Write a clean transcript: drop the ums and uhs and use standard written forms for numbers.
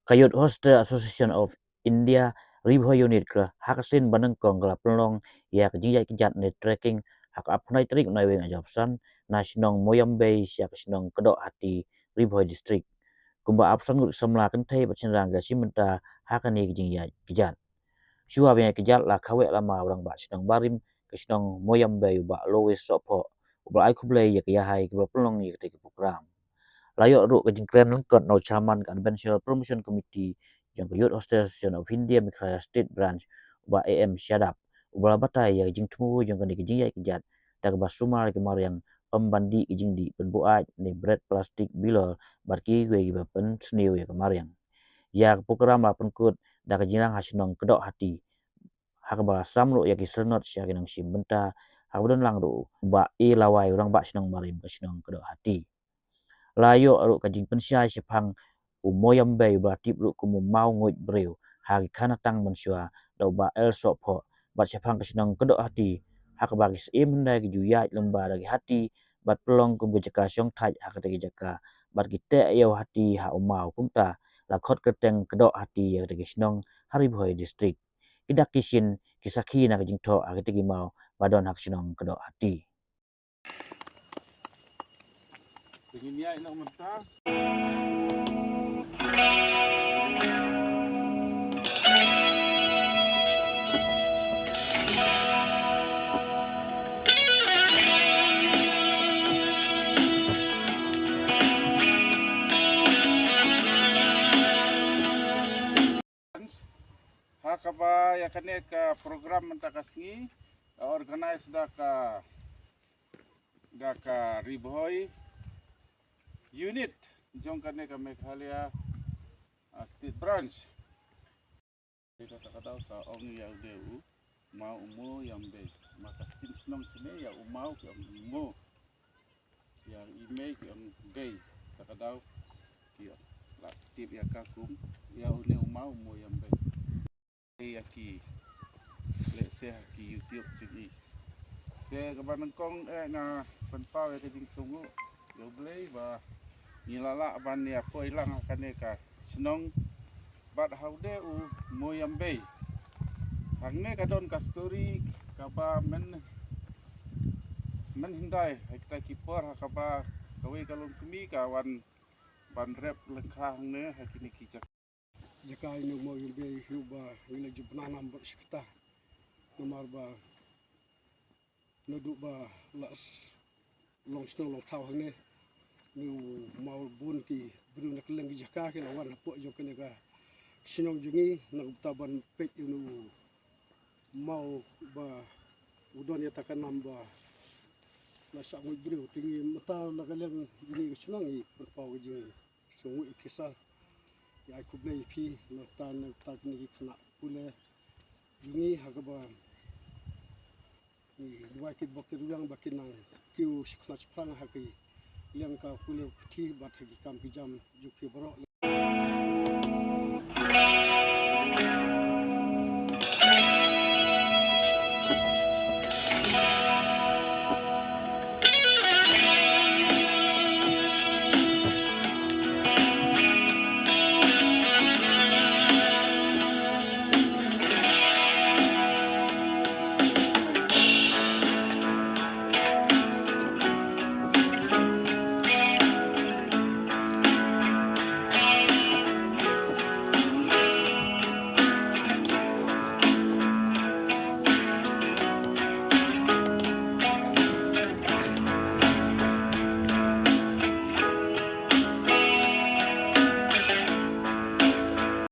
Kayut Hostel Association of India Ribho unit ke hakasin banengkong kala pelong ya kejinjai kejat ne tracking hak apnai trik nai weng ajapsan nasionong Moyambe sia kesinong kedok hati Ribho district kumba apsan ngut semla kentai bacin rangga simenta hakani kejinjai kejat shua beng kejat la kawe lama orang ba sinong barim kesinong Moyambe ba lowes sopo ba ai kublai ya kayahai ke pelong ya ketik program layok ru kejingkren lengkot no chairman conventional promotion committee yang Youth Hostel Association of India Meghalaya State Branch ba AM Syadap ubala batai ya jing temu yang kini kejing ya kejat dak basumar kemar yang pembandi kejing di penbuat ni bread plastik bilol barki gue giba pen seniu ya kemar yang ya program la penkut dak kejinang hasinong kedok hati hak ba samro ya kisernot sya kinang simbenta hak don lang ru ba e lawai orang ba sinong marim kasinong kedok hati layo ru kajing pensia sepang Moyambe batip ru kumu mau ngoit breu hari kana tang mensua do ba el sopo bat sepang kesenang kedok hati hak bagi seim dai juyat lemba dari hati bat pelong kum jeka syong thai hak te jeka bat kita yo hati ha umau kumta la khot keteng kedok hati ya te kesenang hari boy district kidak kisin kisaki na kajing tho hak te mau badon hak senang kedok hati Begini nak mentah. Hakaba ya kene ka program mentakasngi organize da ka Ribhoi unit jong kene ka Meghalaya State Branch. Kita tak tahu sa ong yang deu mau umu yang be maka tin senong sini ya umau yang umu yang ime yang be tak tahu ya la tip ya kakum ya une umau umu yang be aki let's say aki YouTube jadi ke kaban kong na penpau ya kejing sungu yo blei ba nilala ban ya po ilang kane ka senong bat haude u Moyambe hangne kadon ka story kaba men hindai kita kiper kaba kawe kalon kumi kawan ban rep lengkah hangne hakini kijak jaka ino Moyambe hiuba ila jubnana mbak sikta nomar ba noduk ba las long snow long tau hangne niu mau bun ki bru nak leng jaka ke lawan po jo kene ka sinong jungi nak taban pek inu mau ba udon ya takan namba la sangu bru tingi mata la kaleng ini sinong i pau ji sungu ikisa ya ku blai pi na tan tak ni khna pule jungi hagaba ni dua kit bokir yang bakinang kiu khna chprang haki yang ka pule thi bat hagi kam ki jam juki bro